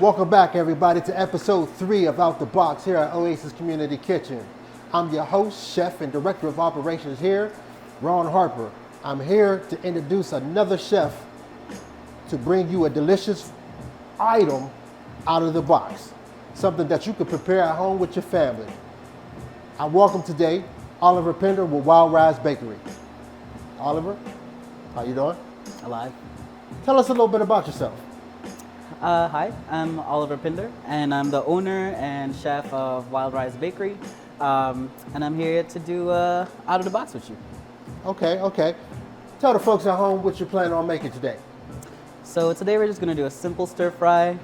Welcome back, everybody, to episode 3 of Out the Box here at Oasis Community Kitchen. I'm your host, chef, and director of operations here, Ron Harper. I'm here to introduce another chef to bring you a delicious item out of the box, something that you can prepare at home with your family. I welcome today Oliver Pinder with Wild Rise Bakery. Oliver, how you doing? Alive. Tell us a little bit about yourself. Hi, I'm Oliver Pinder, and I'm the owner and chef of Wild Rise Bakery, and I'm here to do Out of the Box with you. Okay. Tell the folks at home what you're planning on making today. So today we're just gonna do a simple stir fry.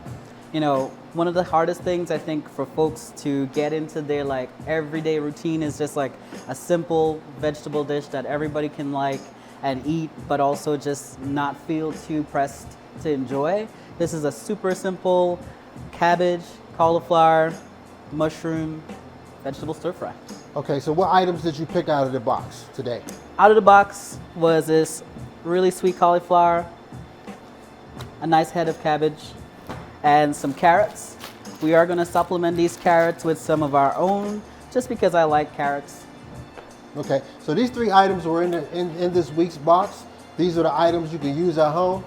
You know, one of the hardest things I think for folks to get into their like everyday routine is just like a simple vegetable dish that everybody can like and eat, but also just not feel too pressed to enjoy. This is a super simple cabbage, cauliflower, mushroom, vegetable stir fry. Okay, so what items did you pick out of the box today? Out of the box was this really sweet cauliflower, a nice head of cabbage, and some carrots. We are gonna supplement these carrots with some of our own, just because I like carrots. Okay, so these 3 items were in this week's box. These are the items you can use at home.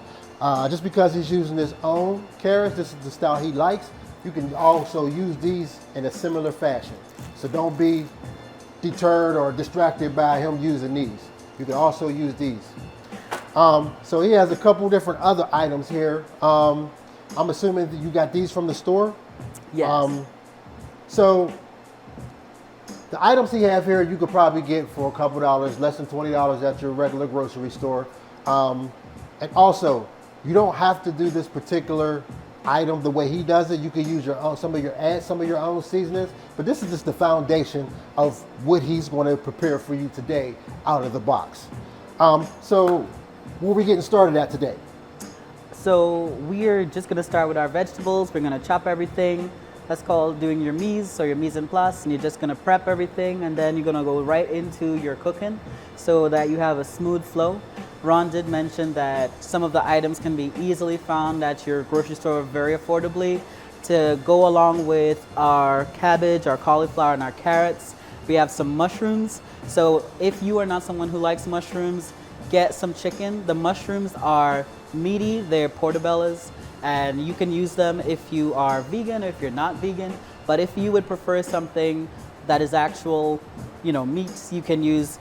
Just because he's using his own carrots, this is the style he likes, you can also use these in a similar fashion. So don't be deterred or distracted by him using these. You can also use these. So he has a couple different other items here. I'm assuming that you got these from the store? Yes. So the items he have here, you could probably get for a couple dollars, less than $20 at your regular grocery store. And also, you don't have to do this particular item the way he does it. You can use your own, some of your own seasonings, but this is just the foundation of what he's going to prepare for you today out of the box. So where are we getting started at today? So we're just gonna start with our vegetables. We're gonna chop everything. That's called doing your mise or your mise en place, and you're just gonna prep everything, and then you're gonna go right into your cooking so that you have a smooth flow. Ron did mention that some of the items can be easily found at your grocery store very affordably. To go along with our cabbage, our cauliflower, and our carrots, we have some mushrooms. So if you are not someone who likes mushrooms, get some chicken. The mushrooms are meaty, they're portobellos, and you can use them if you are vegan or if you're not vegan. But if you would prefer something that is actual, meats, you can use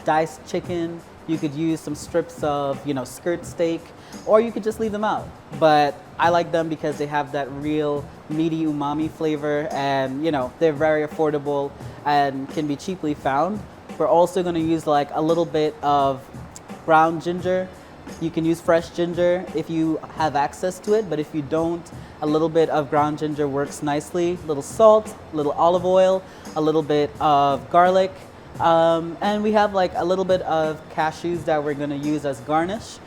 diced chicken. You could use some strips of, skirt steak, or you could just leave them out. But I like them because they have that real meaty umami flavor, and they're very affordable and can be cheaply found. We're also gonna use like a little bit of ground ginger. You can use fresh ginger if you have access to it, but if you don't, a little bit of ground ginger works nicely. A little salt, a little olive oil, a little bit of garlic, and we have like a little bit of cashews that we're gonna use as garnish.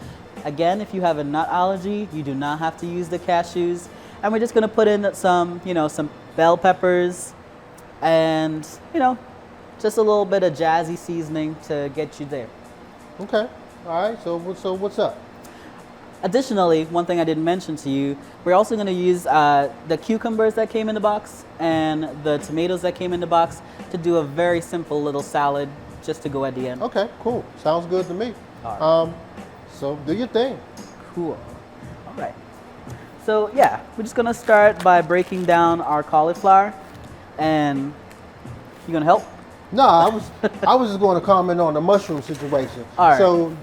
Again, if you have a nut allergy, you do not have to use the cashews. And we're just gonna put in some bell peppers and, just a little bit of jazzy seasoning to get you there. Okay, all right, so what's up? Additionally, one thing I didn't mention to you, we're also going to use the cucumbers that came in the box and the tomatoes that came in the box to do a very simple little salad just to go at the end. Okay, cool. Sounds good to me. All right. So do your thing. Cool. All right. So yeah, we're just going to start by breaking down our cauliflower. And you going to help? No, I was just going to comment on the mushroom situation. All right. So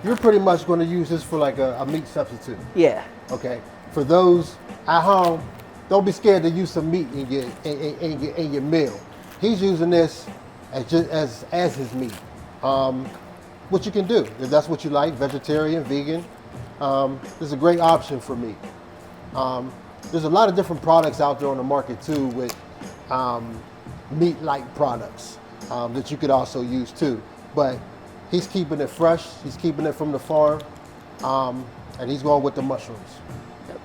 you're pretty much going to use this for like a meat substitute. Yeah. Okay. For those at home, don't be scared to use some meat in your meal. He's using this as his meat. What you can do if that's what you like, vegetarian, vegan. This is a great option for me. There's a lot of different products out there on the market too with meat-like products that you could also use too. But he's keeping it fresh. He's keeping it from the farm, and he's going with the mushrooms. Yep.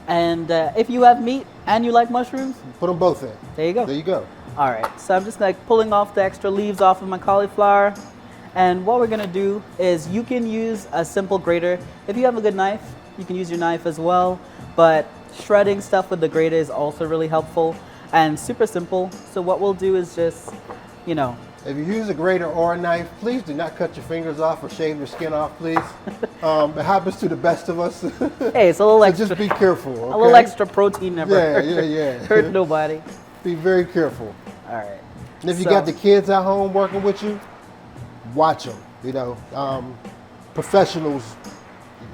And if you have meat and you like mushrooms, put them both in. There you go. There you go. All right. So I'm just like pulling off the extra leaves off of my cauliflower. And what we're gonna do is you can use a simple grater. If you have a good knife, you can use your knife as well. But Shredding stuff with the grater is also really helpful and super simple. So what we'll do is just, you know, If you use a grater or a knife, please do not cut your fingers off or shave your skin off, please. It happens to the best of us. hey, it's a little So extra. just be careful, okay? A little extra protein never Yeah. hurt nobody. Be very careful. All right. And if you So- got the kids at home working with you, watch them. You know, professionals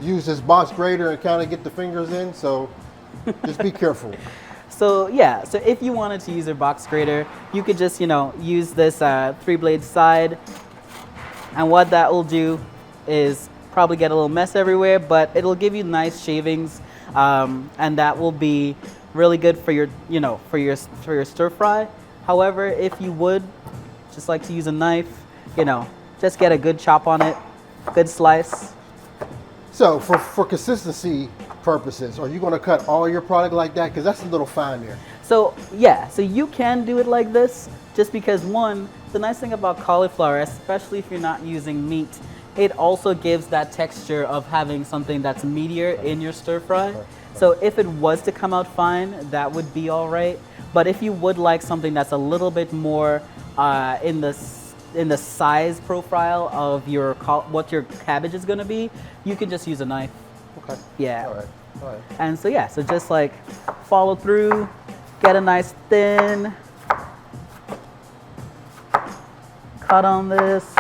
use this box grater and kind of get the fingers in, so just be careful. So yeah, so if you wanted to use a box grater, you could just, you know, use this 3-blade side. And what that will do is probably get a little mess everywhere, but it'll give you nice shavings. And that will be really good for your, you know, for your stir fry. However, if you would just like to use a knife, you know, just get a good chop on it, good slice. So for consistency purposes, are you going to cut all your product like that? Because that's a little fine there. So yeah, so you can do it like this, just because one, the nice thing about cauliflower, especially if you're not using meat, it also gives that texture of having something that's meatier in your stir fry. So if it was to come out fine, that would be all right. But if you would like something that's a little bit more in the size profile of what your cabbage is going to be, you can just use a knife. Okay. Yeah. All right. And so yeah, so just like follow through, get a nice thin cut on this.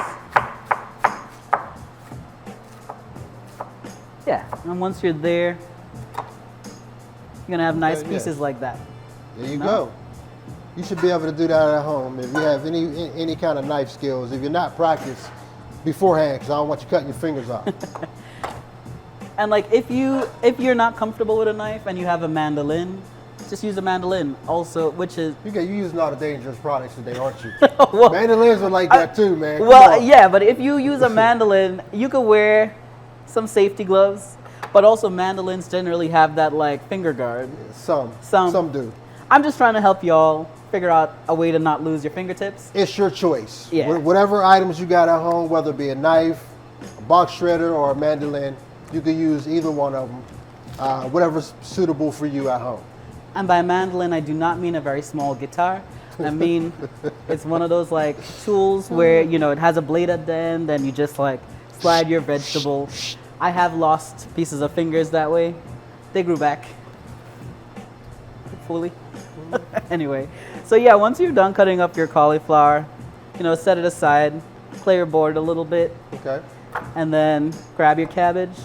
Yeah, and once you're there, you're gonna have nice Yeah. pieces like that. There you No? go. You should be able to do that at home if you have any kind of knife skills. If you're not practiced beforehand, because I don't want you cutting your fingers off. And like if you're not comfortable with a knife and you have a mandolin, just use a mandolin also, which is You using all the dangerous products today, aren't you? well, Mandolins are like that too, man. Come well, on. yeah, but if you use a mandolin, you could wear some safety gloves, but also mandolins generally have that like finger guard. Some do. I'm just trying to help y'all figure out a way to not lose your fingertips. It's your choice. Yeah. Whatever items you got at home, whether it be a knife, a box shredder, or a mandolin, you can use either one of them, whatever's suitable for you at home. And by mandolin, I do not mean a very small guitar. I mean, it's one of those like tools where, you know, it has a blade at the end and you just like slide your vegetable. I have lost pieces of fingers that way. They grew back. Fully. Anyway, so yeah, once you're done cutting up your cauliflower, you know, set it aside, clear your board a little bit, Okay. and then grab your cabbage.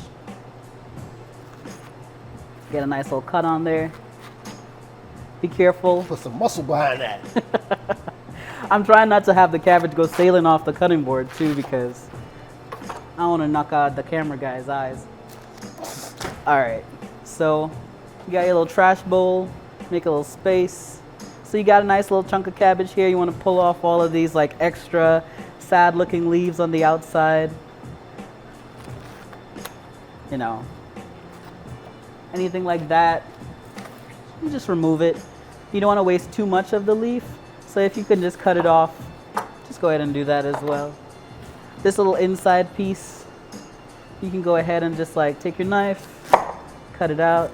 Get a nice little cut on there. Be careful. Put some muscle behind that. I'm trying not to have the cabbage go sailing off the cutting board too, because I don't want to knock out the camera guy's eyes. All right, so you got your little trash bowl, make a little space. So you got a nice little chunk of cabbage here. You want to pull off all of these like extra sad looking leaves on the outside. You know, anything like that, you just remove it. You don't want to waste too much of the leaf, so if you can just cut it off, just go ahead and do that as well. This little inside piece, you can go ahead and just like take your knife, cut it out.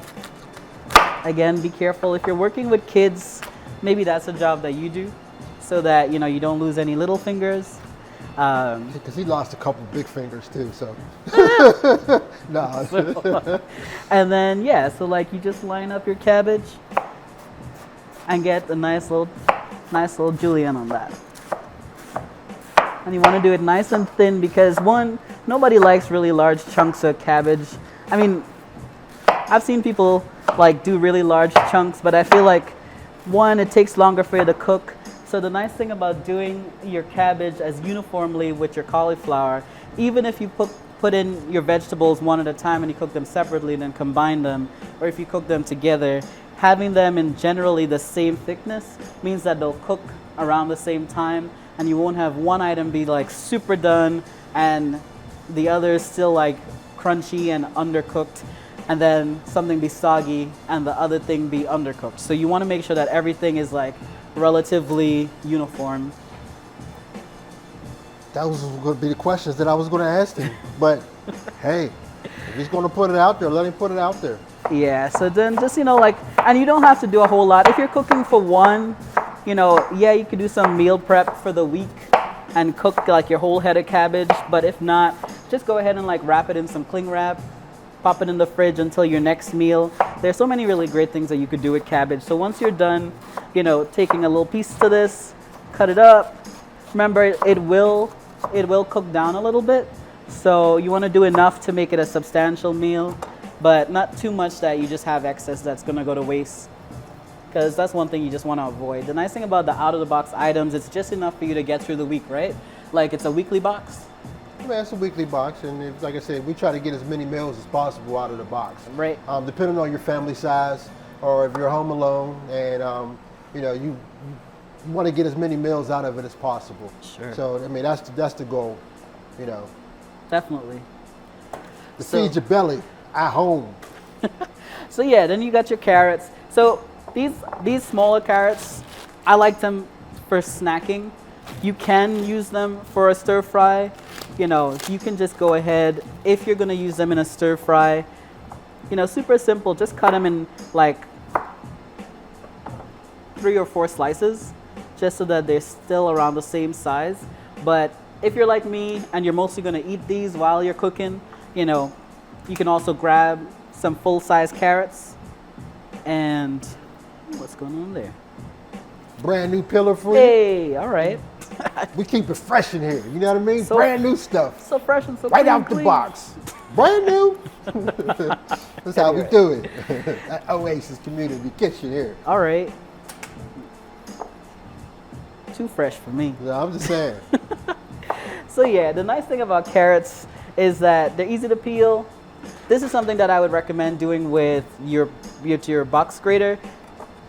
Again, be careful if you're working with kids, maybe that's a job that you do so that, you know, you don't lose any little fingers. Because he lost a couple big fingers too, so. No. And then, yeah, so like you just line up your cabbage and get a nice little julienne on that. And you want to do it nice and thin because one, nobody likes really large chunks of cabbage. I mean, I've seen people like do really large chunks, but I feel like one, it takes longer for you to cook. So the nice thing about doing your cabbage as uniformly with your cauliflower, even if you put in your vegetables one at a time and you cook them separately and then combine them, or if you cook them together, having them in generally the same thickness means that they'll cook around the same time and you won't have one item be like super done and the other still like crunchy and undercooked, and then something be soggy and the other thing be undercooked. So you want to make sure that everything is like relatively uniform. That was going to be the questions that I was going to ask him. But hey, if he's going to put it out there, let him put it out there. Yeah, so then just, like, and you don't have to do a whole lot. If you're cooking for one, yeah, you could do some meal prep for the week and cook like your whole head of cabbage. But if not, just go ahead and like wrap it in some cling wrap, pop it in the fridge until your next meal. There's so many really great things that you could do with cabbage. So once you're done, taking a little piece to this, cut it up. Remember, it will cook down a little bit. So you want to do enough to make it a substantial meal, but not too much that you just have excess that's going to go to waste, because that's one thing you just want to avoid. The nice thing about the out-of-the-box items, it's just enough for you to get through the week, right? Like, it's a weekly box. Yeah, it's a weekly box, and like I said, we try to get as many meals as possible out of the box. Right. Depending on your family size, or if you're home alone, and you want to get as many meals out of it as possible. Sure. So I mean, that's the goal. Definitely. To feed your belly at home. So yeah, then you got your carrots. So these smaller carrots, I like them for snacking. You can use them for a stir fry. You can just go ahead, if you're gonna use them in a stir fry, super simple, just cut them in like 3 or 4 slices, just so that they're still around the same size. But if you're like me and you're mostly gonna eat these while you're cooking, you can also grab some full-size carrots. And what's going on there? Brand new pillar for you. Hey, all right. We keep it fresh in here. You know what I mean? So, brand new stuff. So fresh and so right clean, out the box. Brand new. That's how we do it. At Oasis Community Kitchen here. All right. Too fresh for me. Yeah, I'm just saying. So yeah, the nice thing about carrots is that they're easy to peel. This is something that I would recommend doing with your box grater,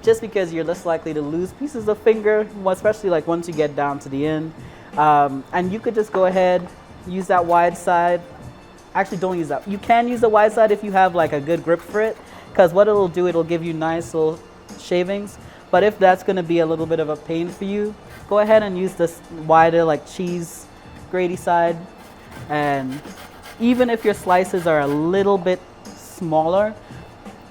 just because you're less likely to lose pieces of finger, especially like once you get down to the end. And you could just go ahead, use that wide side. Actually, don't use that. You can use the wide side if you have like a good grip for it, because what it'll do, it'll give you nice little shavings. But if that's going to be a little bit of a pain for you, go ahead and use this wider like cheese grady side. And even if your slices are a little bit smaller,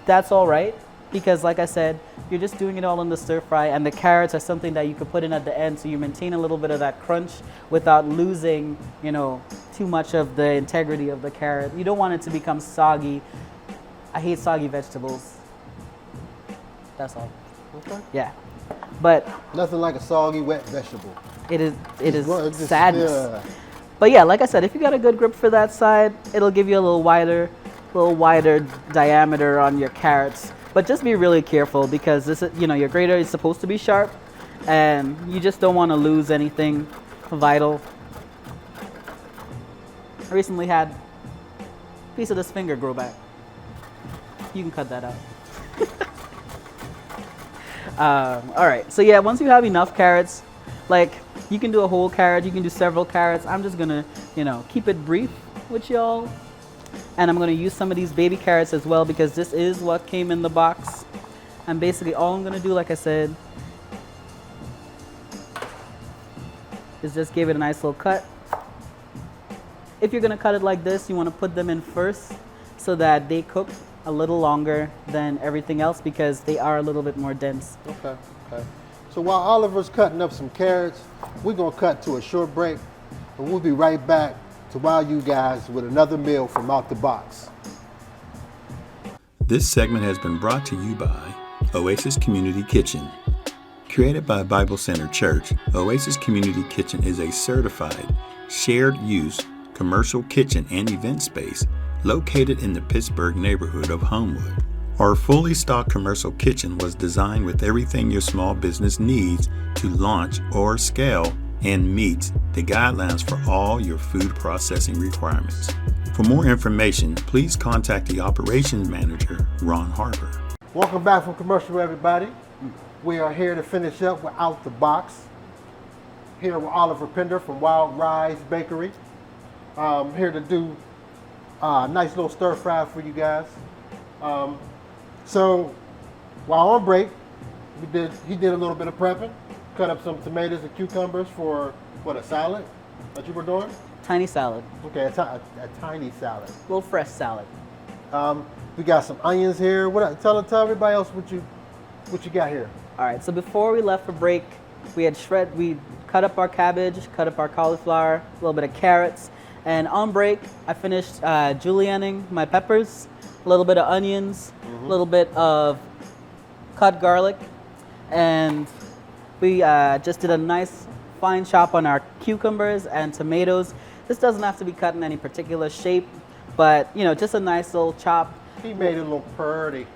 that's all right, because like I said, you're just doing it all in the stir fry, and the carrots are something that you could put in at the end, so you maintain a little bit of that crunch without losing, too much of the integrity of the carrot. You don't want it to become soggy. I hate soggy vegetables. That's all. Okay. Yeah, but nothing like a soggy, wet vegetable. It is Just, sadness. Yeah. But yeah, like I said, if you got a good grip for that side, it'll give you a little wider diameter on your carrots. But just be really careful, because this is, your grater is supposed to be sharp, and you just don't want to lose anything vital. I recently had a piece of this finger grow back. You can cut that out. All right, so yeah, once you have enough carrots, like, you can do a whole carrot, you can do several carrots. I'm just gonna, keep it brief with y'all. And I'm gonna use some of these baby carrots as well, because this is what came in the box. And basically all I'm gonna do, like I said, is just give it a nice little cut. If you're gonna cut it like this, you wanna put them in first so that they cook a little longer than everything else, because they are a little bit more dense. Okay. So while Oliver's cutting up some carrots, we're gonna cut to a short break, and we'll be right back to wow you guys with another meal from out the box. This segment has been brought to you by Oasis Community Kitchen. Created by Bible Center Church, Oasis Community Kitchen is a certified, shared-use commercial kitchen and event space located in the Pittsburgh neighborhood of Homewood. Our fully stocked commercial kitchen was designed with everything your small business needs to launch or scale, and meets the guidelines for all your food processing requirements. For more information, please contact the operations manager, Ron Harper. Welcome back from commercial, everybody. We are here to finish up with Out the Box. Here with Oliver Pinder from Wild Rise Bakery. Here to do a nice little stir fry for you guys. So while on break, he did a little bit of prepping. Cut up some tomatoes and cucumbers for, a salad that you were doing? Tiny salad. Okay, a tiny salad. A little fresh salad. We got some onions here. Tell everybody else what you got here. All right, so before we left for break, we cut up our cabbage, cut up our cauliflower, a little bit of carrots, and on break, I finished julienning my peppers, a little bit of onions, a little bit of cut garlic, and we just did a nice fine chop on our cucumbers and tomatoes. This doesn't have to be cut in any particular shape, but just a nice little chop. He made it look pretty.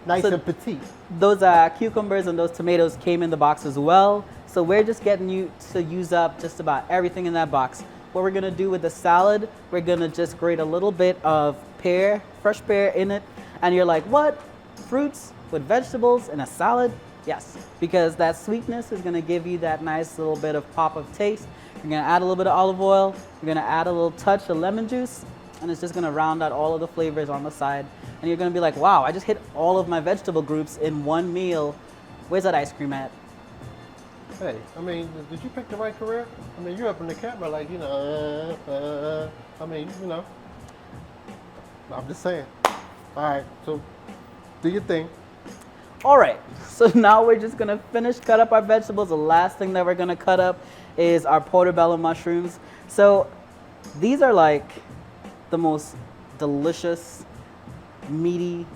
Nice and petite. Those cucumbers and those tomatoes came in the box as well. So we're just getting you to use up just about everything in that box. What we're gonna do with the salad, we're gonna just grate a little bit of fresh pear in it. And you're like, what? Fruits with vegetables in a salad? Yes, because that sweetness is gonna give you that nice little bit of pop of taste. You're gonna add a little bit of olive oil. You're gonna add a little touch of lemon juice, and it's just gonna round out all of the flavors on the side. And you're gonna be like, wow, I just hit all of my vegetable groups in one meal. Where's that ice cream at? Hey, I mean, did you pick the right career? I mean, you're up in the camera like, I'm just saying. All right, so do your thing. All right, so now we're just gonna cut up our vegetables. The last thing that we're gonna cut up is our portobello mushrooms. So these are like the most delicious, meaty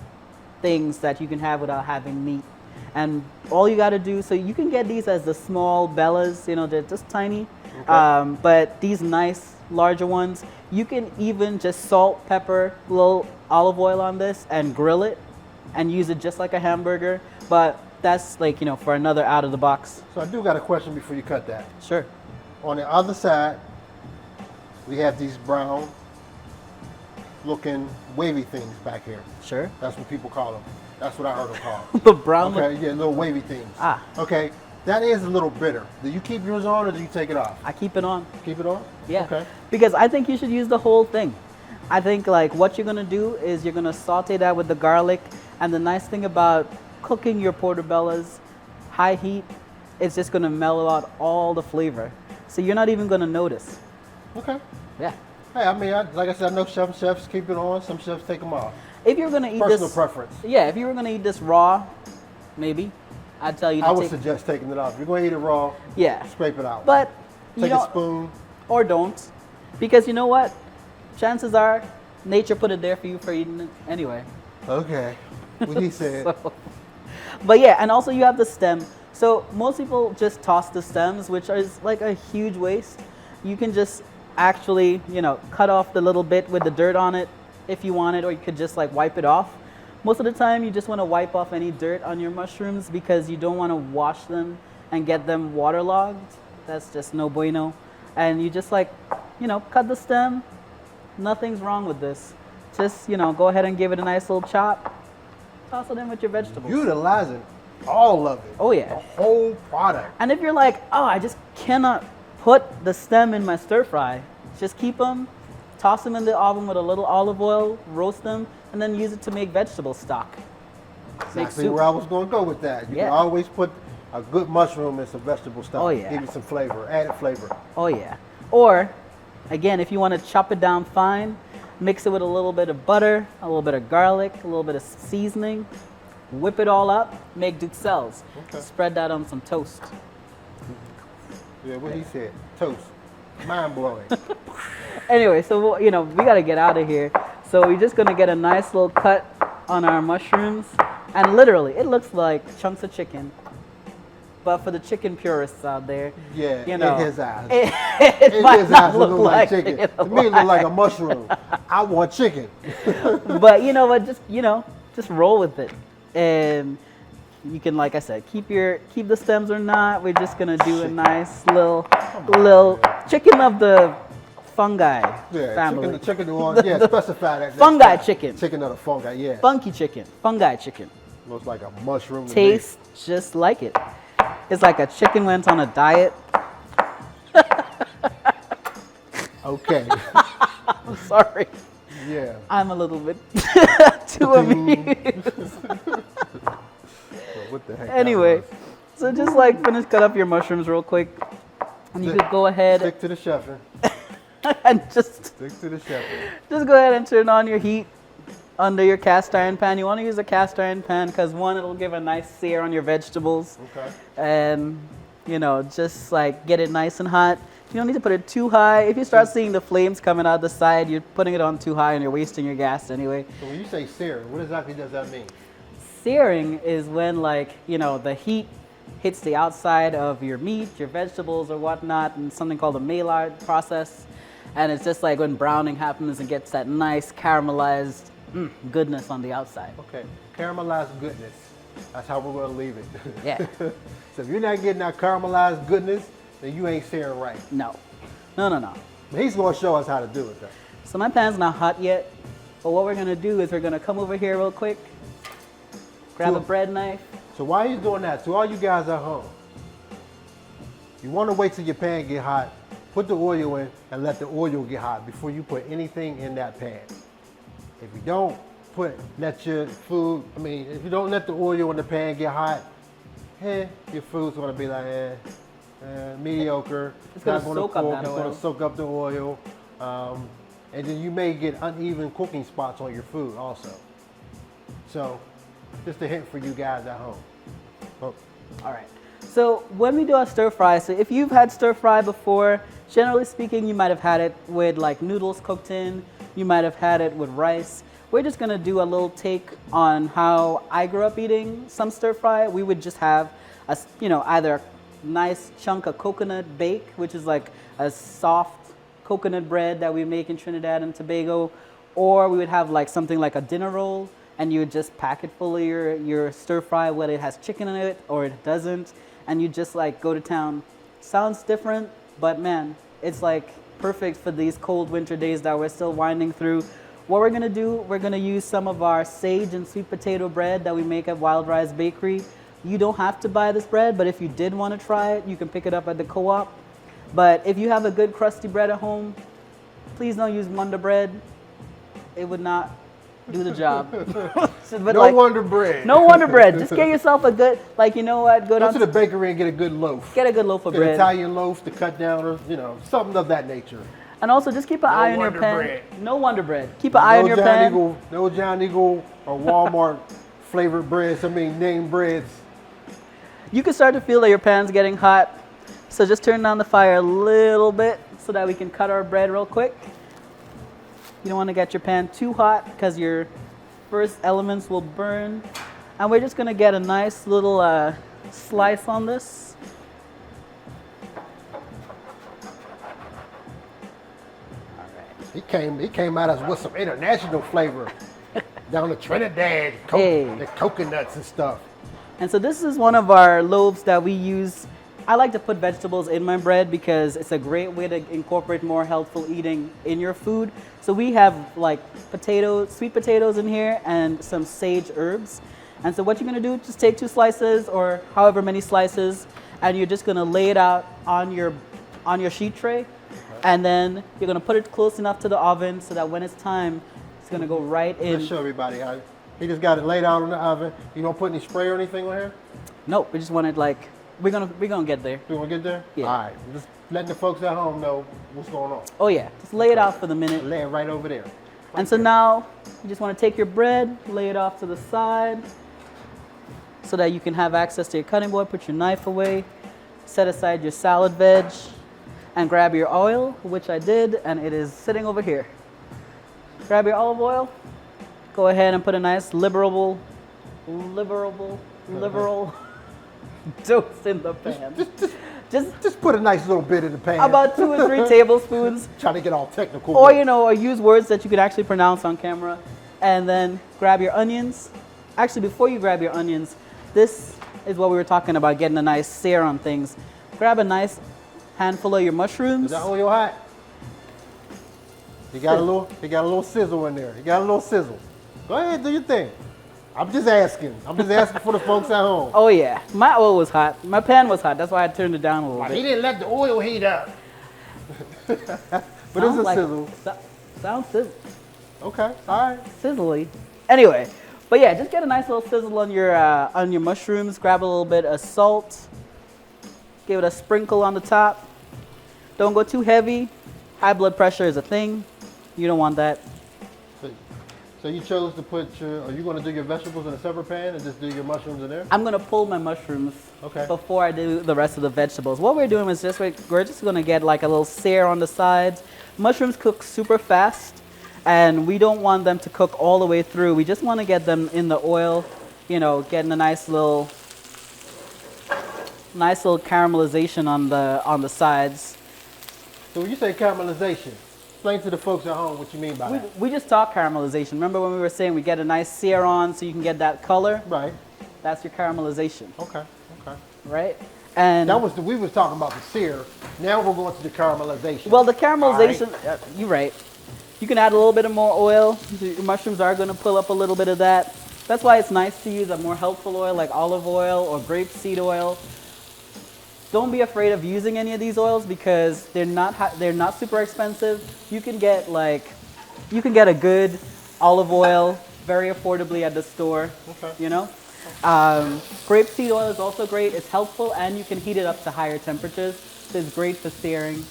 things that you can have without having meat. And all you gotta do, so you can get these as the small bellas, they're just tiny. Okay. But these nice, larger ones, you can even just salt, pepper, a little olive oil on this and grill it and use it just like a hamburger. But that's like, for another out of the box. So I do got a question before you cut that. Sure. On the other side, we have these brown looking wavy things back here. Sure. That's what people call them. That's what I heard them called. The brown. Okay, yeah, little wavy things. Ah. Okay, that is a little bitter. Do you keep yours on or do you take it off? I keep it on. Keep it on? Yeah. Okay. Because I think you should use the whole thing. I think like what you're gonna do is you're gonna saute that with the garlic, and the nice thing about cooking your portobellos, high heat, it's just gonna mellow out all the flavor. So you're not even gonna notice. Okay. Yeah. Hey, I mean, like I said, I know some chefs keep it on, some chefs take them off. If you're gonna eat Personal this, preference. Yeah, if you were gonna eat this raw, maybe I'd tell you to I would suggest taking it off. If you're gonna eat it raw, yeah, scrape it out. But take a spoon. Or don't. Because you know what? Chances are nature put it there for you for eating it anyway. Okay. What he said. But yeah, and also you have the stem. So most people just toss the stems, which is like a huge waste. You can just actually, cut off the little bit with the dirt on it if you want it, or you could just like wipe it off. Most of the time you just want to wipe off any dirt on your mushrooms because you don't want to wash them and get them waterlogged. That's just no bueno. And you just like, cut the stem. Nothing's wrong with this. Just, go ahead and give it a nice little chop. Toss it in with your vegetables. Utilizing all of it. Oh yeah. The whole product. And if you're like, oh, I just cannot put the stem in my stir fry, just keep them, toss them in the oven with a little olive oil, roast them, and then use it to make vegetable stock. Exactly where I was going to go with that. You can always put a good mushroom in some vegetable stock. Oh yeah. Give you some flavor, added flavor. Oh yeah. Or, again, if you want to chop it down fine, mix it with a little bit of butter, a little bit of garlic, a little bit of seasoning, whip it all up, make duxelles. Okay. Spread that on some toast. Yeah, what he said. Toast. Mind blowing. Anyway, so we got to get out of here. So we're just going to get a nice little cut on our mushrooms. And literally, it looks like chunks of chicken. But for the chicken purists out there, Yeah, in his eyes. It might his not eyes look like chicken. chicken. To me, it look like a mushroom. I want chicken. But you know what? Just roll with it. And you can, like I said, keep the stems or not. We're just gonna do a nice little chicken of the fungi family. Chicken the one. Yeah, specify that. Fungi chicken. Chicken of the fungi. Yeah. Funky chicken. Fungi chicken. Looks like a mushroom. Tastes just like it. It's like a chicken went on a diet. Okay. I'm sorry. Yeah. I'm a little bit too amused. What the heck? Anyway, so just like cut up your mushrooms real quick. And you could go ahead. Stick to the chefing. and just Stick to the shepherd. go ahead and turn on your heat under your cast iron pan. You want to use a cast iron pan because one, it'll give a nice sear on your vegetables. Okay. And, you know, just like get it nice and hot. You don't need to put it too high. If you start seeing the flames coming out the side, you're putting it on too high and you're wasting your gas anyway. So when you say sear, what exactly does that mean? Searing is when, like, you know, the heat hits the outside of your meat, your vegetables or whatnot, and something called a Maillard process. And it's just like when browning happens and gets that nice caramelized goodness on the outside. Okay, caramelized goodness. That's how we're going to leave it. Yeah. So if you're not getting that caramelized goodness, then you ain't searing right. No. But he's going to show us how to do it, though. So my pan's not hot yet, but what we're going to do is we're going to come over here real quick, grab a bread knife. So while he's doing that, to all you guys at home, you want to wait till your pan get hot, put the oil in, and let the oil get hot before you put anything in that pan. If you don't let your food, if you don't let the oil in the pan get hot, your food's going to be like, mediocre. It's going to not soak cook, up that it's oil. going to soak up the oil. And then you may get uneven cooking spots on your food also. So, just a hint for you guys at home. Oh. All right. So when we do our stir fry, so if you've had stir fry before, generally speaking, you might have had it with like noodles cooked in. You might have had it with rice. We're just gonna do a little take on how I grew up eating some stir fry. We would just have either a nice chunk of coconut bake, which is like a soft coconut bread that we make in Trinidad and Tobago, or we would have like something like a dinner roll, and you would just pack it full of your stir fry, whether it has chicken in it or it doesn't, and you just like go to town. Sounds different, but man, it's like perfect for these cold winter days that we're still winding through. What we're gonna do, we're gonna use some of our sage and sweet potato bread that we make at Wild Rice Bakery. You don't have to buy this bread, but if you did want to try it, you can pick it up at the co-op. But if you have a good crusty bread at home, please don't use Wonder Bread. It would not do the job. No Wonder Bread. No Wonder Bread. Just get yourself a good, you know what? Go to the bakery and get a good loaf. Get a good loaf of Get bread. an Italian loaf to cut down, or something of that nature. And also, just keep an eye on your Wonder pan. Bread. No Wonder Bread. Keep an eye on your pan. No John Eagle or Walmart flavored breads. Name breads. You can start to feel that your pan's getting hot. So just turn down the fire a little bit so that we can cut our bread real quick. You don't want to get your pan too hot because your first elements will burn. And we're just going to get a nice little slice on this. He came at us with some international flavor down to Trinidad, the coconuts and stuff. And so this is one of our loaves that we use. I like to put vegetables in my bread because it's a great way to incorporate more healthful eating in your food. So we have like sweet potatoes in here and some sage herbs. And so what you're gonna do, just take 2 slices or however many slices, and you're just gonna lay it out on your sheet tray. And then you're gonna put it close enough to the oven so that when it's time, it's gonna go right in. Let's show everybody how. He just got it laid out in the oven. You don't put any spray or anything on here? Nope, we just want it we're gonna get there. You want to get there? Yeah. All right. Just letting the folks at home know what's going on. Oh yeah, just lay it out for the minute. Lay it right over there. And so now you just want to take your bread, lay it off to the side so that you can have access to your cutting board. Put your knife away, set aside your salad veg, and grab your oil, which I did, and it is sitting over here. Grab your olive oil. Go ahead and put a nice liberal dose in the pan. Just put a nice little bit in the pan. About 2 or 3 tablespoons. Trying to get all technical. Or use words that you could actually pronounce on camera. And then grab your onions. Actually, before you grab your onions, this is what we were talking about, getting a nice sear on things. Grab a nice handful of your mushrooms. Is that oil hot? He got a little sizzle in there. He got a little sizzle. Go ahead, do your thing. I'm just asking for the folks at home. Oh yeah, my oil was hot. My pan was hot. That's why I turned it down a little bit. He didn't let the oil heat up. But it's a sizzle. Sounds sizzle. Okay, all right. Sizzly. Anyway, but yeah, just get a nice little sizzle on your mushrooms. Grab a little bit of salt. Give it a sprinkle on the top. Don't go too heavy. High blood pressure is a thing. You don't want that. So you chose to put are you going to do your vegetables in a separate pan and just do your mushrooms in there? I'm gonna pull my mushrooms Okay. before I do the rest of the vegetables. What we're doing is we're just gonna get like a little sear on the sides. Mushrooms cook super fast, and we don't want them to cook all the way through. We just want to get them in the oil, you know, getting a nice little caramelization on the sides. So when you say caramelization, explain to the folks at home what you mean by that. We just talk caramelization. Remember when we were saying we get a nice sear on so you can get that color? Right. That's your caramelization. Okay. Okay. Right? And We was talking about the sear. Now we're going to the caramelization. well, the caramelization, you're right. You can add a little bit of more oil. Your mushrooms are going to pull up a little bit of that. That's why it's nice to use a more healthful oil like olive oil or grapeseed oil. Don't be afraid of using any of these oils because they're not super expensive. You can get a good olive oil very affordably at the store. Okay. You know, grapeseed oil is also great. It's healthful and you can heat it up to higher temperatures. So it's great for searing.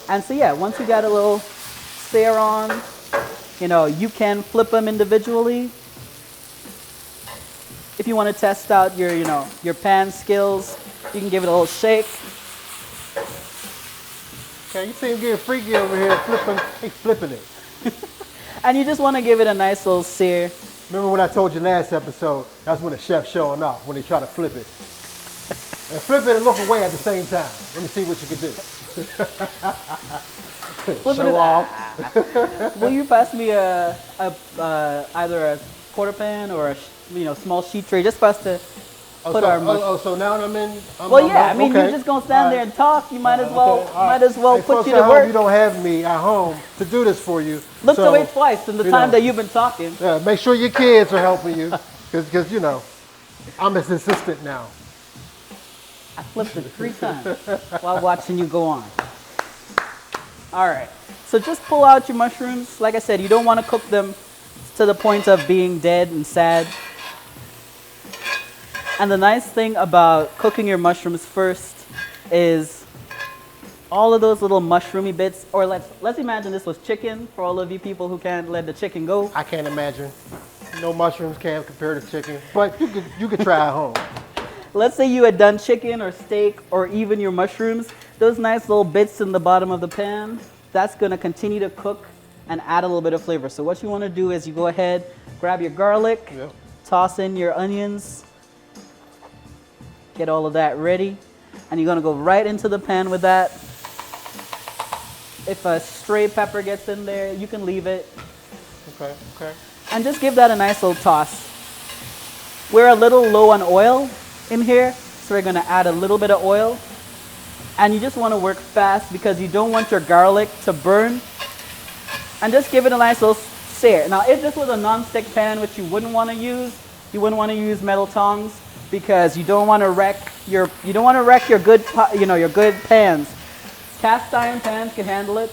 And so yeah, once you got a little sear on, you know, you can flip them individually. If you want to test out your pan skills, you can give it a little shake. Okay, you seem getting freaky over here, flipping it. And you just want to give it a nice little sear. Remember when I told you last episode, that's when the chef's showing off, when they try to flip it. And flip it and look away at the same time. Let me see what you can do. Show off. Will you pass me either a quarter pan or a small sheet tray just for us to put our mushrooms? So now I'm in. You're just gonna stand there and talk. You might as well Hey, put folks you at to home, work. you don't have me at home to do this for you. Looked so, away twice in the time that you've been talking. Yeah, make sure your kids are helping you, because I'm his assistant now. I flipped it 3 times while watching you go on. All right, so just pull out your mushrooms. Like I said, you don't want to cook them to the point of being dead and sad. And the nice thing about cooking your mushrooms first is all of those little mushroomy bits, or let's imagine this was chicken for all of you people who can't let the chicken go. I can't imagine. No mushrooms can't compare to chicken, but you could try at home. Let's say you had done chicken or steak or even your mushrooms. Those nice little bits in the bottom of the pan, that's going to continue to cook and add a little bit of flavor. So what you want to do is you go ahead, grab your garlic, toss in your onions, get all of that ready, and you're going to go right into the pan with that. If a stray pepper gets in there, you can leave it. Okay. And just give that a nice little toss. We're a little low on oil in here, so we're going to add a little bit of oil. And you just want to work fast because you don't want your garlic to burn. And just give it a nice little sear. Now, if this was a non-stick pan, which you wouldn't want to use metal tongs because you don't want to wreck your good pans. Cast iron pans can handle it,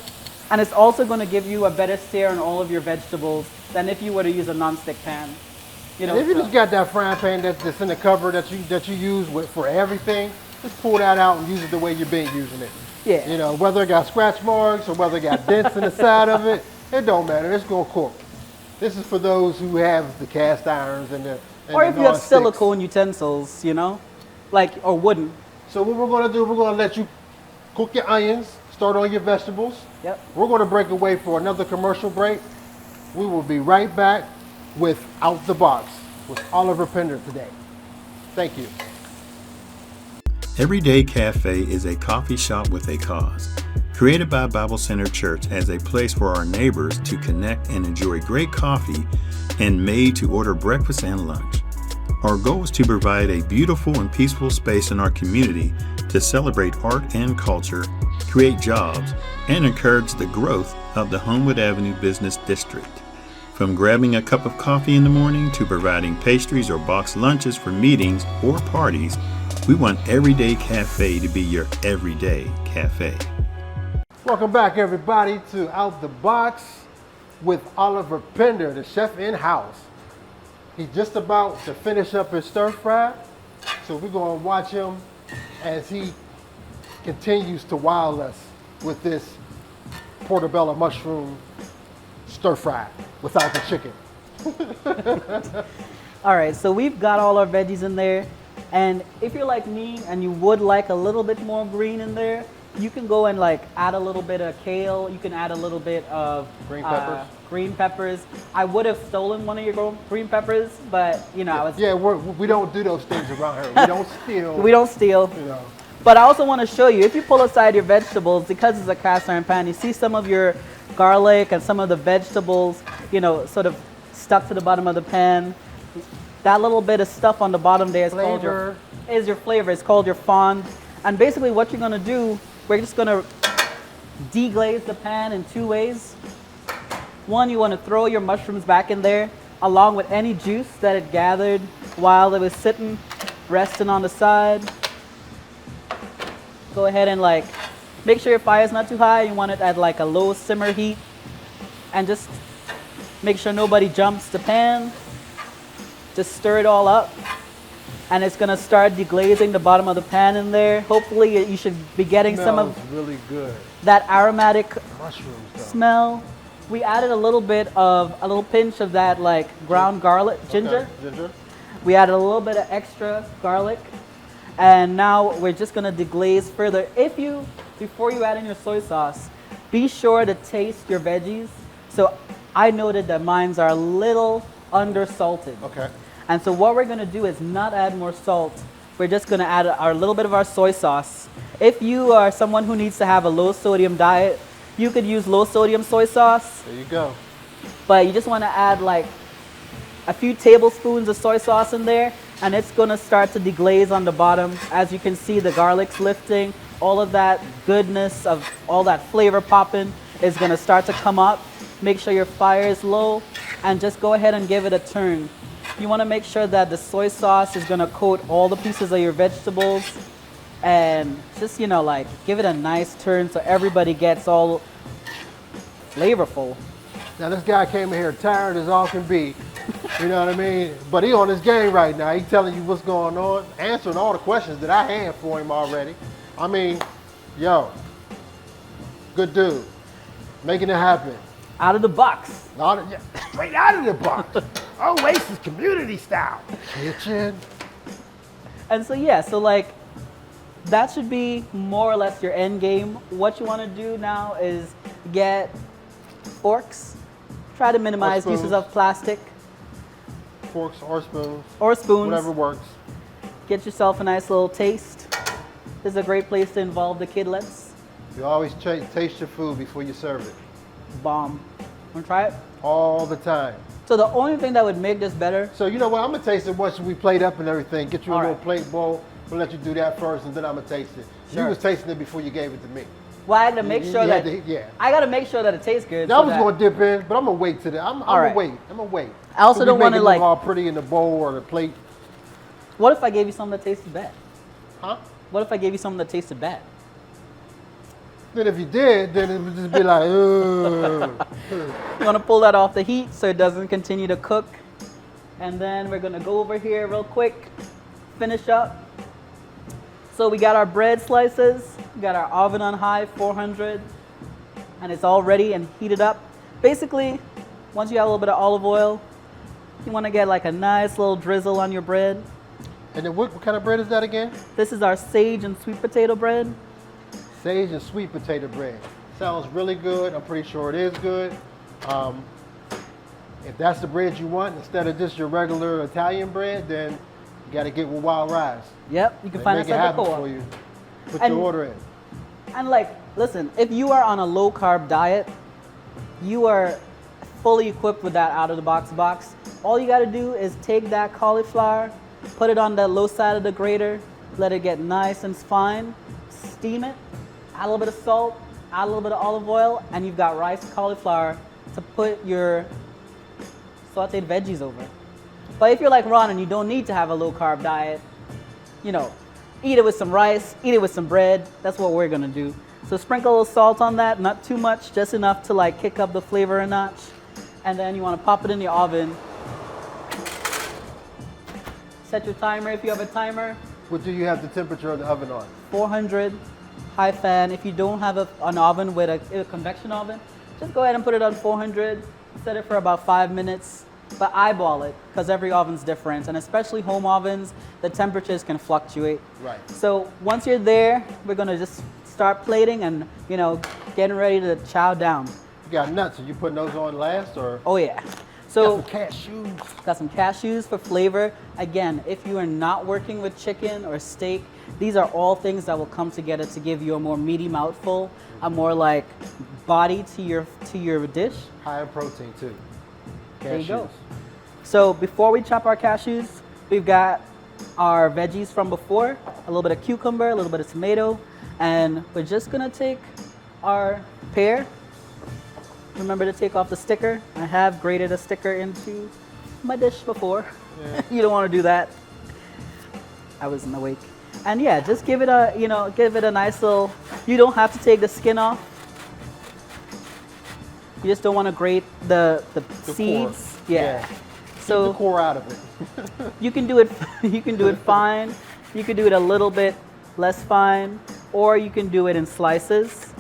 and it's also going to give you a better sear on all of your vegetables than if you were to use a non-stick pan. If you just got that frying pan that's in the cover that you use for everything, just pull that out and use it the way you've been using it. Yeah. Whether it got scratch marks or whether it got dents in the side of it, it don't matter. It's gonna cook. This is for those who have the cast irons and or if you have silicone utensils, or wooden. So what we're gonna do, we're gonna let you cook your onions, start on your vegetables. Yep. We're gonna break away for another commercial break. We will be right back with Out the Box with Oliver Pinder today. Thank you. Everyday Cafe is a coffee shop with a cause. Created by Bible Center Church as a place for our neighbors to connect and enjoy great coffee and made to order breakfast and lunch. Our goal is to provide a beautiful and peaceful space in our community to celebrate art and culture, create jobs, and encourage the growth of the Homewood Avenue Business District. From grabbing a cup of coffee in the morning to providing pastries or boxed lunches for meetings or parties, we want Everyday Cafe to be your everyday cafe. Welcome back, everybody, to Out the Box with Oliver Pinder, the chef in-house. He's just about to finish up his stir fry, so we're going to watch him as he continues to wow us with this portobello mushroom stir fry without the chicken. All right, so we've got all our veggies in there. And if you're like me and you would like a little bit more green in there, you can go and like add a little bit of kale. You can add a little bit of green peppers. I would have stolen one of your green peppers, but you know, I was. Yeah, we don't do those things around here. We don't steal. We don't steal. You know. But I also want to show you, if you pull aside your vegetables, because it's a cast iron pan, you see some of your garlic and some of the vegetables, you know, sort of stuck to the bottom of the pan. That little bit of stuff on the bottom there is called your flavor. It's called your fond. And basically what you're going to do, we're just going to deglaze the pan in two ways. One, you want to throw your mushrooms back in there along with any juice that it gathered while it was sitting, resting on the side. Go ahead and like make sure your fire is not too high. You want it at like a low simmer heat, and just make sure nobody jumps the pan. Just stir it all up, and it's gonna start deglazing the bottom of the pan in there. Hopefully you should be getting some of really good that aromatic mushroom smell. We added a little pinch of that like ground garlic, ginger. Ginger. We added a little bit of extra garlic. And now we're just gonna deglaze further. Before you add in your soy sauce, be sure to taste your veggies. So I noted that mines are a little undersalted. Okay. And so what we're gonna do is not add more salt. We're just gonna add our little bit of our soy sauce. If you are someone who needs to have a low sodium diet, you could use low sodium soy sauce. There you go. But you just wanna add like a few tablespoons of soy sauce in there, and it's gonna start to deglaze on the bottom. As you can see, the garlic's lifting. All of that goodness of all that flavor popping is gonna start to come up. Make sure your fire is low, and just go ahead and give it a turn. You wanna make sure that the soy sauce is gonna coat all the pieces of your vegetables, and just, you know, like give it a nice turn so everybody gets all flavorful. Now this guy came in here tired as all can be. You know what I mean? But he on his game right now. He telling you what's going on, answering all the questions that I had for him already. I mean, yo, good dude, making it happen. Out of the box. Straight out of the box. Oasis community style kitchen. And so yeah, so like that should be more or less your end game. What you want to do now is get forks. Try to minimize uses of plastic. Forks or spoons. Or spoons. Whatever works. Get yourself a nice little taste. This is a great place to involve the kidlets. You always taste your food before you serve it. Bomb. Wanna try it? All the time. So the only thing that would make this better. So you know what? I'm gonna taste it once we plate up and everything. Get you a All little right. plate bowl. We'll let you do that first, and then I'm gonna taste it. Sure. You was tasting it before you gave it to me. Well, I gotta make sure that I gotta make sure that it tastes good. I was gonna dip in, but I'm gonna wait to that. I'm gonna wait. I'm gonna wait. I also don't want to like all pretty in the bowl or the plate. What if I gave you something that tasted bad? Huh? What if I gave you something that tasted bad? Then if you did, then it would just be like, ugh. You want to pull that off the heat so it doesn't continue to cook. And then we're going to go over here real quick, finish up. So we got our bread slices, we got our oven on high, 400, and it's all ready and heated up. Basically, once you have a little bit of olive oil, you want to get like a nice little drizzle on your bread. And then what kind of bread is that again? This is our sage and sweet potato bread. Sage and sweet potato bread. Sounds really good. I'm pretty sure it is good. If that's the bread you want, instead of just your regular Italian bread, then you got to get with wild rice. Yep, you can find us make it at the happen co-op. for you. Put your order in. And like, listen, if you are on a low carb diet, you are fully equipped with that out of the box. All you got to do is take that cauliflower, put it on the low side of the grater, let it get nice and fine, steam it, add a little bit of salt, add a little bit of olive oil, and you've got riced cauliflower to put your sauteed veggies over. But if you're like Ron and you don't need to have a low carb diet, you know, eat it with some rice, eat it with some bread. That's what we're gonna do. So sprinkle a little salt on that, not too much, just enough to like kick up the flavor a notch. And then you wanna pop it in your oven. Set your timer if you have a timer. What do you have the temperature of the oven on? 400. high fan. If you don't have an oven with a convection oven, just go ahead and put it on 400, set it for about 5 minutes, but eyeball it because every oven's different, and especially home ovens, the temperatures can fluctuate. Right. So once you're there, we're gonna just start plating and, getting ready to chow down. You got nuts. Are you putting those on last, or? Oh yeah. So Got some cashews. got some cashews for flavor. Again, if you are not working with chicken or steak, these are all things that will come together to give you a more meaty mouthful, a more like body to your dish. High in protein too. Cashews. There you go. So before we chop our cashews, we've got our veggies from before, a little bit of cucumber, a little bit of tomato, and we're just gonna take our pear. Remember to take off the sticker. I have grated a sticker into my dish before. Yeah. You don't want to do that. I wasn't awake. And yeah, just give it a nice little, you don't have to take the skin off. You just don't want to grate the seeds. core. Yeah. Keep So the core out of it. you can do it fine. You can do it a little bit less fine, or you can do it in slices.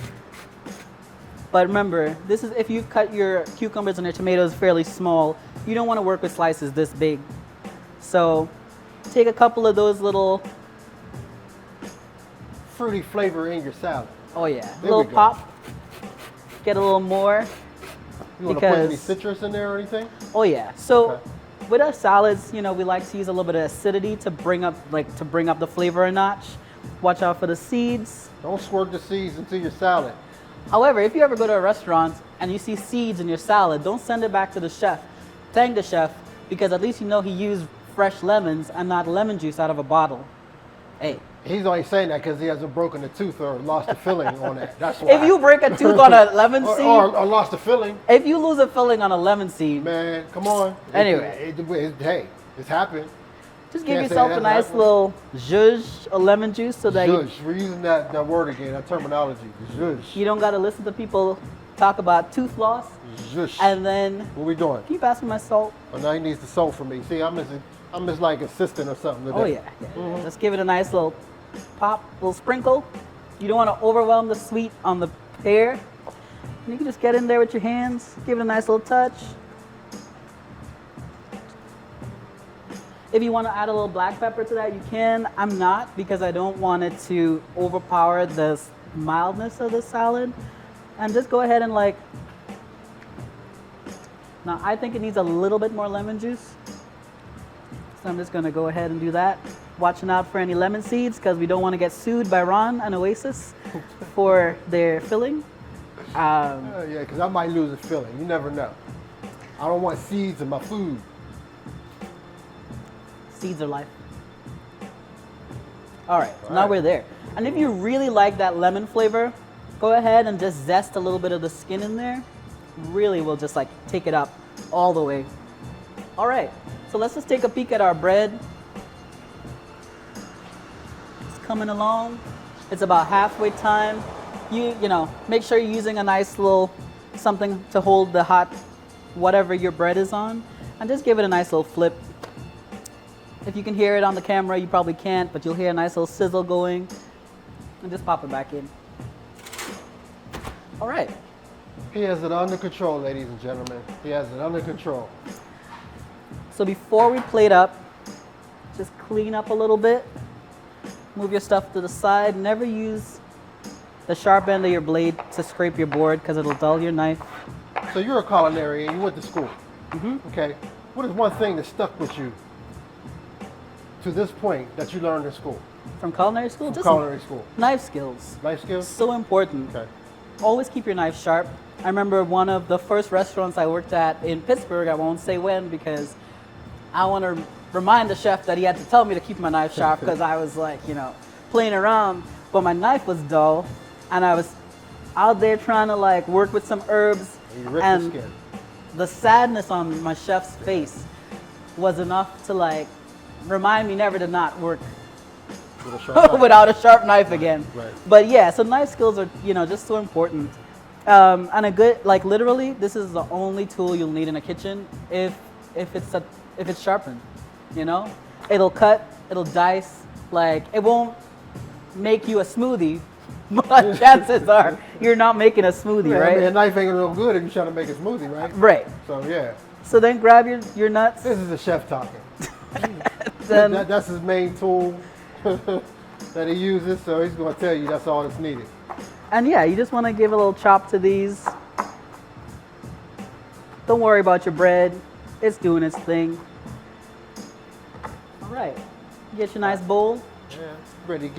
But remember, this is if you cut your cucumbers and your tomatoes fairly small, you don't want to work with slices this big. So take a couple of those little, Fruity flavor in your salad. oh yeah, There little we go. pop. Get a little more. You want to put any Because- citrus in there or anything? Oh yeah. So Okay. with our salads, we like to use a little bit of acidity to bring up the flavor a notch. Watch out for the seeds. Don't squirt the seeds into your salad. However, if you ever go to a restaurant and you see seeds in your salad, don't send it back to the chef. Thank the chef, because at least he used fresh lemons and not lemon juice out of a bottle. Hey, He's only saying that because he hasn't broken a tooth or lost a filling on it. That's why. if you break a tooth on a lemon seed, or lost a filling, if you lose a filling on a lemon seed, man, come on. Anyway. Hey, it's happened. just give Can't say yourself a that nice happened. little zhuzh of lemon juice so that Zhuzh. We're using that word again, that terminology. Zhuzh. you don't got to listen to people talk about tooth loss. Zhuzh. And then, What we doing? can you pass me my salt? Oh, now he needs the salt from me. See, I'm his like assistant or something today. Oh yeah. Just give it a nice little pop, little sprinkle. You don't want to overwhelm the sweet on the pear. And you can just get in there with your hands, give it a nice little touch. If you want to add a little black pepper to that, you can. I'm not, because I don't want it to overpower the mildness of the salad. And just go ahead and now I think it needs a little bit more lemon juice. So I'm just gonna go ahead and do that. Watching out for any lemon seeds, because we don't want to get sued by Ron and Oasis for their filling. Yeah, because I might lose a filling. You never know. I don't want seeds in my food. Seeds are life. All right, so now Alright. we're there. And if you really like that lemon flavor, go ahead and just zest a little bit of the skin in there. Really will just take it up all the way. All right, so let's just take a peek at our bread. It's coming along. It's about halfway time. You make sure you're using a nice little something to hold the hot whatever your bread is on, and just give it a nice little flip. If you can hear it on the camera, you probably can't, but you'll hear a nice little sizzle going, and just pop it back in. All right. He has it under control, ladies and gentlemen. He has it under control. So before we plate up, just clean up a little bit. Move your stuff to the side. Never use the sharp end of your blade to scrape your board, because it'll dull your knife. So you're a culinary and you went to school. Okay. What is one thing that stuck with you to this point that you learned in school? From culinary school, From just culinary school. knife skills. Life skills? So important. Okay. Always keep your knife sharp. I remember one of the first restaurants I worked at in Pittsburgh, I won't say when because I want to remind the chef that he had to tell me to keep my knife sharp because I was playing around, but my knife was dull and I was out there trying to work with some herbs, And you ripped and the skin. the sadness on my chef's face was enough to remind me never to not work With a sharp knife. without a sharp knife again. Right. But yeah, so knife skills are just so important. And a good literally, this is the only tool you'll need in a kitchen if it's sharpened. It'll cut, it'll dice. It won't make you a smoothie, but chances are you're not making a smoothie, Yeah, right? I mean, a knife ain't gonna look good if you're trying to make a smoothie, right? Right. So yeah, So then grab your nuts. this is the chef talking. Then, That's his main tool that he uses. So he's gonna tell you that's all that's needed. and yeah, you just want to give a little chop to these. Don't worry about your bread. It's doing its thing. All right. Get your nice bowl. Yeah, ready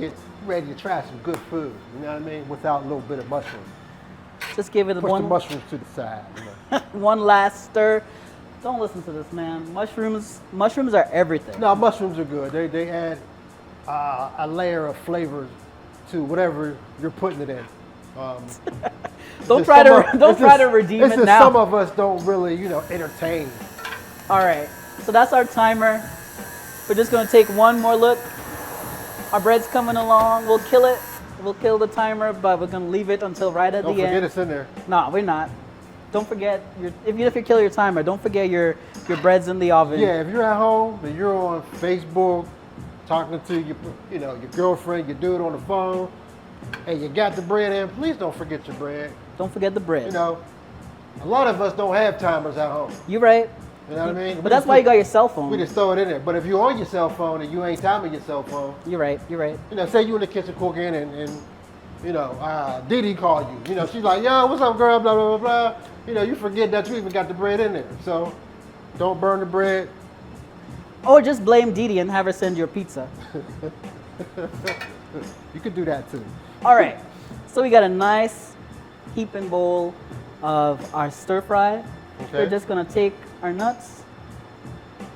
to try some good food. You know what I mean? Without a little bit of mushroom. Just give it Push the one mushrooms to the side. You know? one last stir. Don't listen to this man. Mushrooms are everything. No, mushrooms are good. They add a layer of flavors to whatever you're putting it in. Don't try to redeem it's it just now. some of us don't really, entertain. All right. So that's our timer. We're just gonna take one more look. Our bread's coming along. We'll kill it. We'll kill the timer, but we're gonna leave it until right at Don't the forget end. it's in there. No, we're not. Don't forget if you kill your timer, don't forget your bread's in the oven. Yeah, if you're at home and you're on Facebook talking to your girlfriend, you do it on the phone, and you got the bread in, please don't forget your bread. Don't forget the bread. A lot of us don't have timers at home. You're right. You know what I mean? But that's why you got your cell phone. We just throw it in there. But if you're on your cell phone and you ain't timing your cell phone, You're right. You're right. say you in the kitchen cooking and Didi called you. She's like, yo, what's up, girl? Blah, blah, blah, blah. You forget that you even got the bread in there. So don't burn the bread. Or just blame Didi and have her send you a pizza. You could do that too. All right. So we got a nice heaping bowl of our stir fry. Okay. We're just gonna take our nuts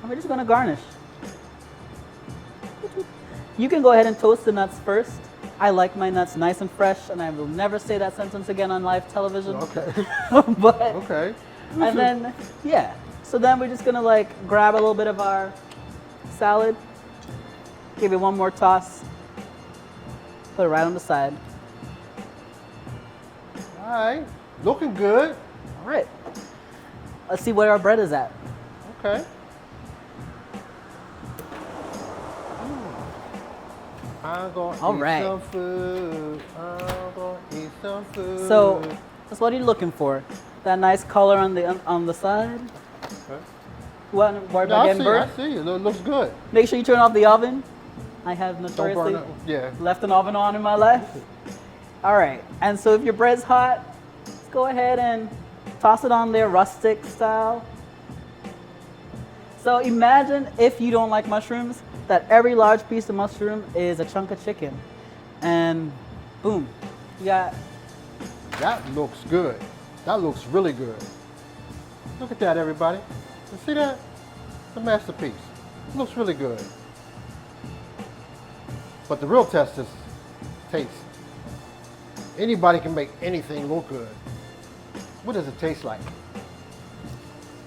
and we're just gonna garnish. You can go ahead and toast the nuts first. I like my nuts nice and fresh, and I will never say that sentence again on live television. Okay. But Okay. and then yeah. So then we're just gonna grab a little bit of our salad, give it one more toss, put it right on the side. All right. Looking good. All right. Let's see where our bread is at. Okay. I'm gonna All eat right. some food. I'm gonna eat some food. So that's what you're looking for. That nice color on the side. Okay. What? Worry No, about I getting see. burnt. I see. It looks good. Make sure you turn off the oven. I have Don't notoriously burn it. Yeah. left an oven on in my life. All right. And so if your bread's hot, just go ahead and toss it on there, rustic style. So imagine if you don't like mushrooms, that every large piece of mushroom is a chunk of chicken. And boom, you got. That looks good. That looks really good. Look at that, everybody. You see that? It's a masterpiece. It looks really good. But the real test is taste. Anybody can make anything look good. What does it taste like?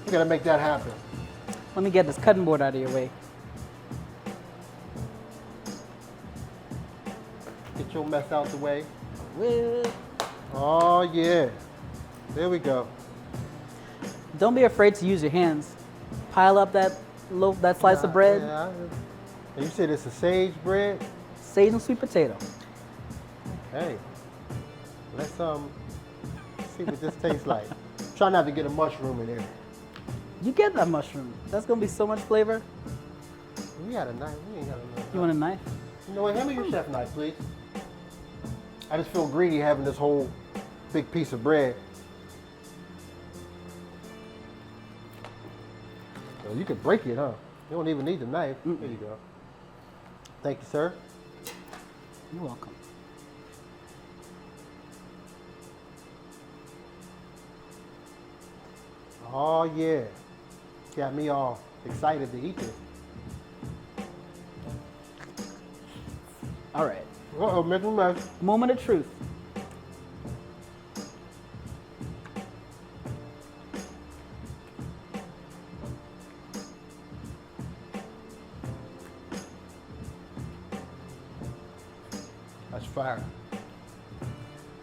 You gotta make that happen. Let me get this cutting board out of your way. Get your mess out the way. Well, Oh yeah. There we go. don't be afraid to use your hands. Pile up that loaf, that slice of bread, Yeah. And you said it's a sage bread? sage and sweet potato. Hey. Let's see what this tastes like. Try not to get a mushroom in there. You get that mushroom. That's gonna be so much flavor. We got a knife. We ain't got a knife. You want a knife? You know what? Hand me your chef knife, please. I just feel greedy having this whole big piece of bread. So you could break it, huh? You don't even need the knife. There you go. Thank you, sir. You're welcome. Oh yeah. Got me all excited to eat this. All right. Uh-oh, make a mess. Moment of truth. That's fire.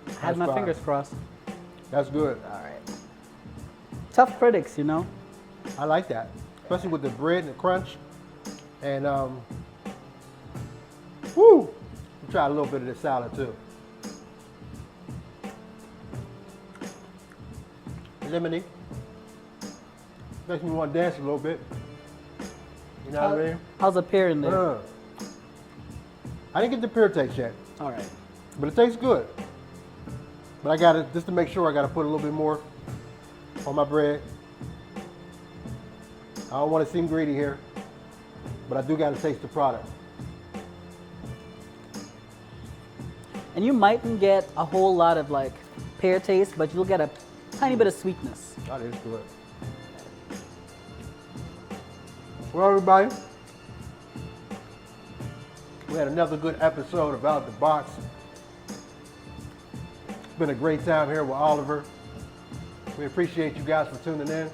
I had That's my fire. fingers crossed. That's good. All right. Tough critics, you know. I like that. Especially with the bread and the crunch. And woo! Try a little bit of the salad too. lemony. Makes me want to dance a little bit. You know what I mean? How's the pear in there? I didn't get the pear taste yet, All right. but it tastes good. But I gotta, just to make sure, I gotta put a little bit more on my bread. I don't want to seem greedy here, but I do gotta taste the product. And you mightn't get a whole lot of like pear taste, but you'll get a tiny bit of sweetness. That is good. Well, everybody, we had another good episode of Out the Box. It's been a great time here with Oliver. We appreciate you guys for tuning in.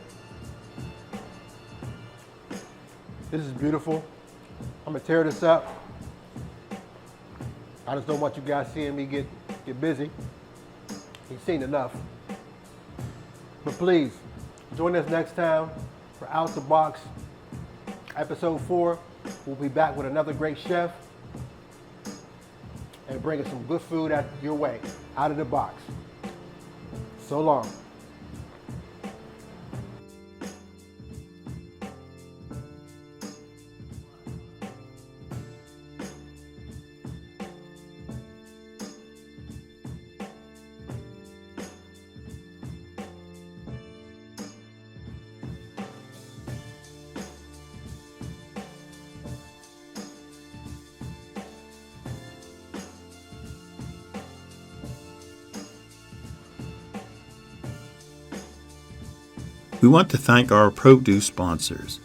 This is beautiful. I'm gonna tear this up. I just don't want you guys seeing me get busy. You've seen enough. But please, join us next time for Out the Box, episode 4. We'll be back with another great chef and bringing some good food your way, out of the box. So long. We want to thank our produce sponsors.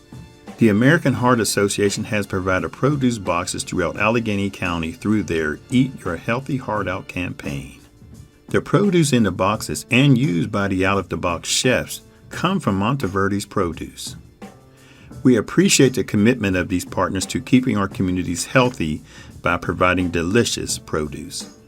The American Heart Association has provided produce boxes throughout Allegheny County through their Eat Your Healthy Heart Out campaign. The produce in the boxes and used by the Out of the Box chefs come from Monteverde's Produce. We appreciate the commitment of these partners to keeping our communities healthy by providing delicious produce.